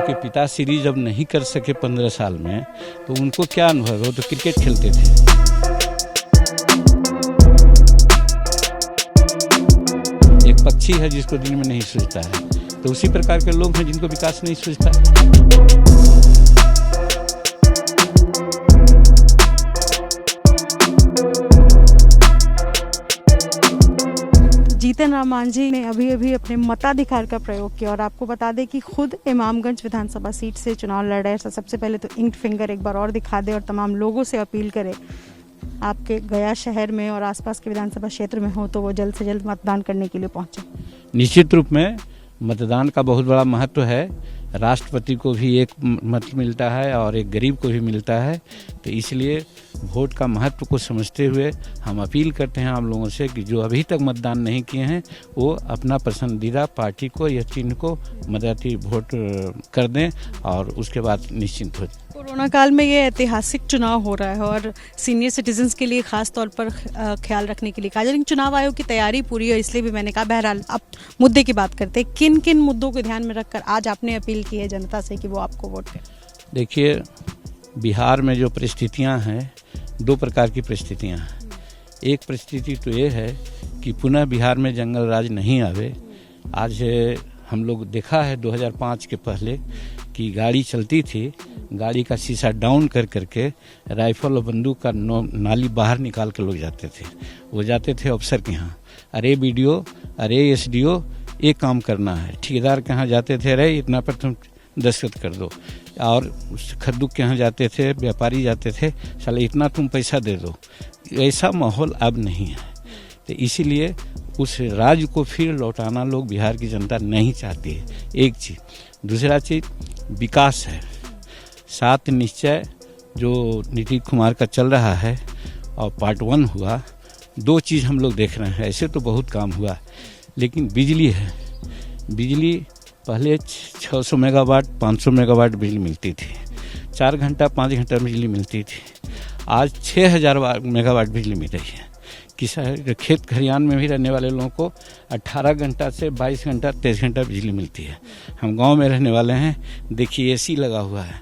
उनके पिताश्री जब नहीं कर सके 15 साल में, तो उनको क्या अनुभव है? वो तो क्रिकेट खेलते थे। एक पक्षी है जिसको दिन में नहीं सूझता है, तो उसी प्रकार के लोग हैं जिनको विकास नहीं सूझता है। जीतन राम मांझी ने अभी अपने मताधिकार का प्रयोग किया और आपको बता दें कि खुद इमामगंज विधानसभा सीट से चुनाव लड़ रहे हैं। सबसे पहले तो इंक फिंगर एक बार और दिखा दे और तमाम लोगों से अपील करे, आपके गया शहर में और आसपास के विधानसभा क्षेत्र में हो तो वो जल्द से जल्द मतदान करने के लिए पहुंचे। निश्चित रूप में मतदान का बहुत बड़ा महत्व है। राष्ट्रपति को भी एक मत मिलता है और एक गरीब को भी मिलता है, तो इसलिए वोट का महत्व को समझते हुए हम अपील करते हैं आप लोगों से कि जो अभी तक मतदान नहीं किए हैं वो अपना पसंदीदा पार्टी को या चिन्ह को मताधिकार वोट कर दें और उसके बाद निश्चिंत हो जाए। कोरोना काल में ये ऐतिहासिक चुनाव हो रहा है और सीनियर सिटीजन्स के लिए खास तौर पर ख्याल रखने के लिए कहा, लेकिन चुनाव आयोग की तैयारी पूरी है, इसलिए भी मैंने कहा बहरहाल अब मुद्दे की बात करते हैं। किन किन मुद्दों को ध्यान में रखकर आज आपने अपील की है जनता से कि वो आपको वोट करें? देखिए, बिहार में जो परिस्थितियां हैं, दो प्रकार की परिस्थितियां हैं। एक परिस्थिति तो ये है कि पुनः बिहार में जंगल राज नहीं आवे। आज हम लोग देखा है 2005 के पहले कि गाड़ी चलती थी, गाड़ी का शीशा डाउन कर करके राइफल और बंदूक का नाली बाहर निकाल के लोग जाते थे। वो जाते थे अफसर के यहाँ, अरे BDO, अरे SDO, एक काम करना है। ठेकेदार के यहाँ जाते थे, अरे इतना पर तुम दस्तखत कर दो। और उस खद्दुक के यहाँ जाते थे, व्यापारी जाते थे, साले इतना तुम पैसा दे दो। ऐसा माहौल अब नहीं है, तो इसीलिए उस राज्य को फिर लौटाना लोग बिहार की जनता नहीं चाहती है। एक चीज़। दूसरा चीज़ विकास है। 7 निश्चय जो नीतीश कुमार का चल रहा है और पार्ट 1 हुआ, 2 चीज़ हम लोग देख रहे हैं। ऐसे तो बहुत काम हुआ, लेकिन बिजली है। बिजली पहले 600 मेगावाट 500 मेगावाट बिजली मिलती थी, 4 घंटा 5 घंटा बिजली मिलती थी। आज 6000 मेगावाट बिजली मिल रही है। किसान खेत खलिहान में भी रहने वाले लोगों को 18 घंटा से 22 घंटा 23 घंटा बिजली मिलती है। हम गांव में रहने वाले हैं, देखिए AC लगा हुआ है,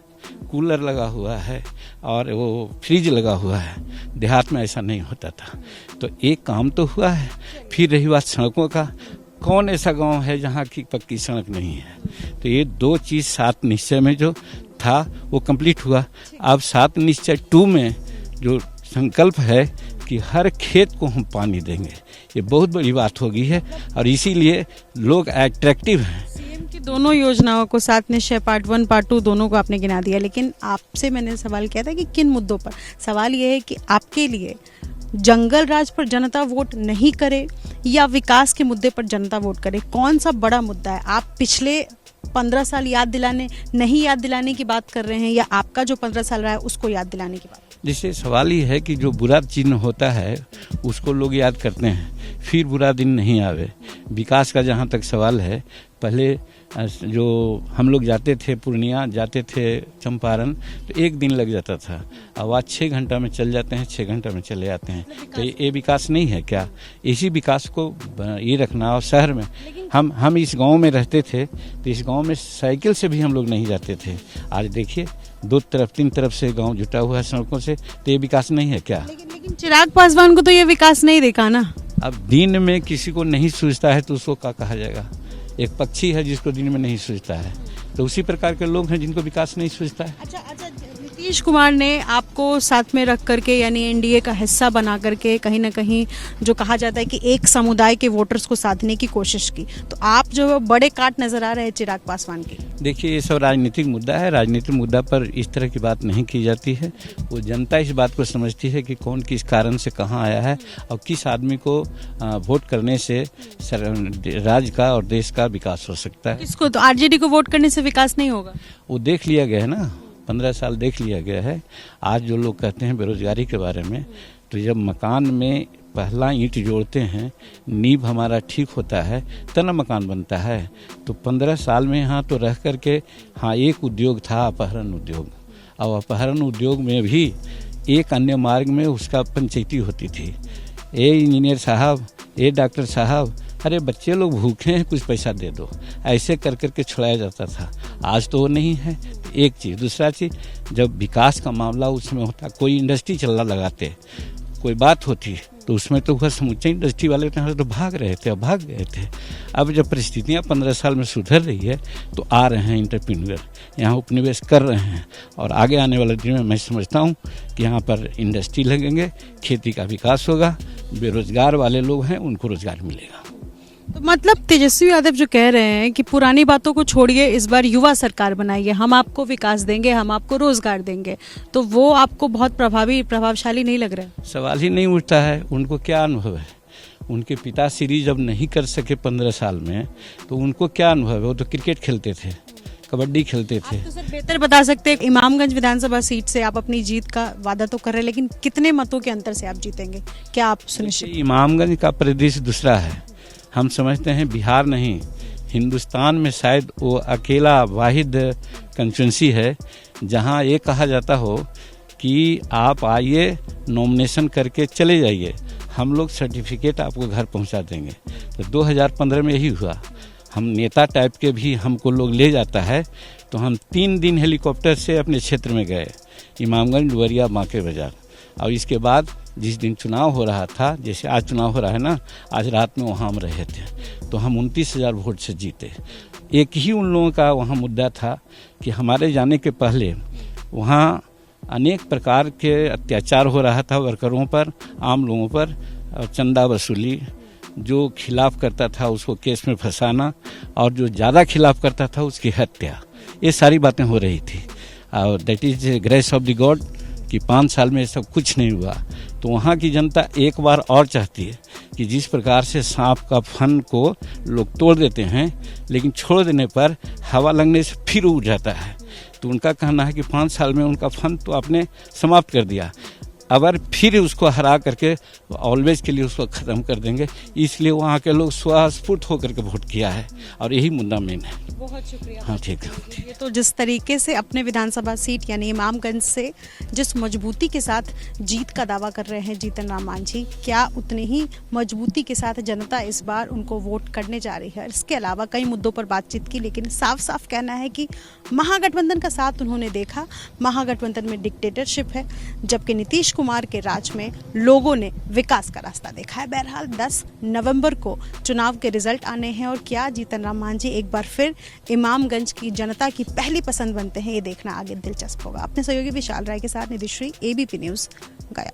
कूलर लगा हुआ है और वो फ्रिज लगा हुआ है। देहात में ऐसा नहीं होता था। तो एक काम तो हुआ है। फिर रही बात सड़कों का, कौन ऐसा गांव है जहां की पक्की सड़क नहीं है? तो ये 2 चीज़ 7 निश्चय में जो था वो कंप्लीट हुआ। अब 7 निश्चय 2 में जो संकल्प है कि हर खेत को हम पानी देंगे, ये बहुत बड़ी बात हो गई है और इसीलिए लोग अट्रैक्टिव हैं। सीएम की दोनों योजनाओं को 7 निश्चय पार्ट 1 पार्ट 2 दोनों को आपने गिना दिया, लेकिन आपसे मैंने सवाल किया था कि किन मुद्दों पर। सवाल ये है कि आपके लिए जंगल राज पर जनता वोट नहीं करे या विकास के मुद्दे पर जनता वोट करे, कौन सा बड़ा मुद्दा है? आप पिछले 15 साल नहीं याद दिलाने की बात कर रहे हैं या आपका जो 15 साल रहा है उसको याद दिलाने की बात? जैसे सवाल ही है कि जो बुरा चिन्ह होता है उसको लोग याद करते हैं, फिर बुरा दिन नहीं आवे। विकास का जहाँ तक सवाल है, पहले जो हम लोग जाते थे पूर्णिया, जाते थे चंपारण, तो 1 दिन लग जाता था। अब आज 6 घंटा में चल जाते हैं, 6 घंटा में चले आते हैं। तो ये विकास नहीं है क्या? इसी विकास को ये रखना। और शहर में हम इस गांव में रहते थे, तो इस गांव में साइकिल से भी हम लोग नहीं जाते थे। आज देखिए 2 तरफ 3 तरफ से गांव जुटा हुआ है सड़कों से, तो ये विकास नहीं है क्या? लेकिन चिराग पासवान को तो ये विकास नहीं देखा ना। अब दिन में किसी को नहीं सूझता है तो उसको क्या कहा जाएगा? एक पक्षी है जिसको दिन में नहीं सूझता है, तो उसी प्रकार के लोग हैं जिनको विकास नहीं सूझता है। अच्छा, नीतीश कुमार ने आपको साथ में रख करके यानी NDA का हिस्सा बना करके कहीं ना कहीं जो कहा जाता है कि एक समुदाय के वोटर्स को साधने की कोशिश की, तो आप जो बड़े काट नजर आ रहे हैं चिराग पासवान के। देखिए, ये सब राजनीतिक मुद्दा है। राजनीतिक मुद्दा पर इस तरह की बात नहीं की जाती है। वो जनता इस बात को समझती है कि कौन किस कारण से कहाँ आया है और किस आदमी को वोट करने से राज्य का और देश का विकास हो सकता है। किसको? तो RJD को वोट करने से विकास नहीं होगा। वो देख लिया गया है ना, 15 साल देख लिया गया है। आज जो लोग कहते हैं बेरोजगारी के बारे में, तो जब मकान में पहला ईंट जोड़ते हैं, नींव हमारा ठीक होता है तब ना मकान बनता है। तो 15 साल में यहाँ तो रह करके एक उद्योग था अपहरण उद्योग, और अपहरण उद्योग में भी एक अन्य मार्ग में उसका पंचायती होती थी। ए इंजीनियर साहब, ए डॉक्टर साहब, अरे बच्चे लोग भूखे हैं, कुछ पैसा दे दो, ऐसे कर करके छुड़ाया जाता था। आज तो वो नहीं है। एक चीज़, दूसरा चीज़, जब विकास का मामला उसमें होता, कोई इंडस्ट्री चलना लगाते, कोई बात होती, तो उसमें तो वह समूचे इंडस्ट्री वाले तो भाग रहे थे, अब भाग गए थे। अब जब परिस्थितियाँ 15 साल में सुधर रही है तो आ रहे हैं इंटरप्रेन्योर, यहाँ उपनिवेश कर रहे हैं, और आगे आने वाले दिन में मैं समझता हूँ कि यहाँ पर इंडस्ट्री लगेंगे, खेती का विकास होगा, बेरोजगार वाले लोग हैं उनको रोजगार मिलेगा। तो मतलब तेजस्वी यादव जो कह रहे हैं कि पुरानी बातों को छोड़िए, इस बार युवा सरकार बनाइए, हम आपको विकास देंगे, हम आपको रोजगार देंगे, तो वो आपको बहुत प्रभावशाली नहीं लग रहा है? सवाल ही नहीं उठता है। उनको क्या अनुभव है? उनके पिताश्री जब नहीं कर सके 15 साल में, तो उनको क्या अनुभव है? वो तो क्रिकेट खेलते थे, कबड्डी खेलते थे। आप तो सर बेहतर बता सकते हैं, इमामगंज विधानसभा सीट से आप अपनी जीत का वादा तो कर रहे हैं, लेकिन कितने मतों के अंतर से आप जीतेंगे, क्या आप सुनिश्चित? इमामगंज का परिदृश्य दूसरा है। हम समझते हैं बिहार नहीं, हिंदुस्तान में शायद वो अकेला वाहिद कंस्टिट्यूंसी है जहां ये कहा जाता हो कि आप आइए, नॉमिनेशन करके चले जाइए, हम लोग सर्टिफिकेट आपको घर पहुंचा देंगे। तो 2015 में यही हुआ। हम नेता टाइप के भी हमको लोग ले जाता है, तो हम 3 दिन हेलीकॉप्टर से अपने क्षेत्र में गए, इमामगंज, डुमरिया, बांके बाजार। और इसके बाद जिस दिन चुनाव हो रहा था, जैसे आज चुनाव हो रहा है ना, आज रात में वहाँ हम रहे थे, तो हम 29,000 वोट से जीते। एक ही उन लोगों का वहाँ मुद्दा था कि हमारे जाने के पहले वहाँ अनेक प्रकार के अत्याचार हो रहा था वर्करों पर, आम लोगों पर, चंदा वसूली, जो खिलाफ करता था उसको केस में फंसाना, और जो ज़्यादा खिलाफ करता था उसकी हत्या, ये सारी बातें हो रही थी। और that is grace of the God कि 5 साल में सब कुछ नहीं हुआ। तो वहाँ की जनता एक बार और चाहती है कि जिस प्रकार से सांप का फन को लोग तोड़ देते हैं, लेकिन छोड़ देने पर हवा लगने से फिर उड़ जाता है, तो उनका कहना है कि 5 साल में उनका फन तो आपने समाप्त कर दिया, अगर फिर उसको हरा करके ऑलवेज के लिए उसको ख़त्म कर देंगे। इसलिए वहाँ के लोग स्वस्फूर्त होकर के वोट किया है, और यही मुद्दा मेन है। बहुत शुक्रिया। हाँ, ठीक है। ये तो जिस तरीके से अपने विधानसभा सीट यानी इमामगंज से जिस मजबूती के साथ जीत का दावा कर रहे हैं जीतन राम मांझी, क्या उतनी ही मजबूती के साथ जनता इस बार उनको वोट करने जा रही है? इसके अलावा कई मुद्दों पर बातचीत की, लेकिन साफ साफ कहना है कि महागठबंधन का साथ उन्होंने देखा। महागठबंधन में डिक्टेटरशिप है, जबकि नीतीश कुमार के राज में लोगों ने विकास का रास्ता देखा है। बहरहाल 10 नवंबर को चुनाव के रिजल्ट आने हैं, और क्या जीतन राम मांझी एक बार फिर इमामगंज की जनता की पहली पसंद बनते हैं, ये देखना आगे दिलचस्प होगा। अपने सहयोगी विशाल राय के साथ निधिश्री, ABP न्यूज़, गया।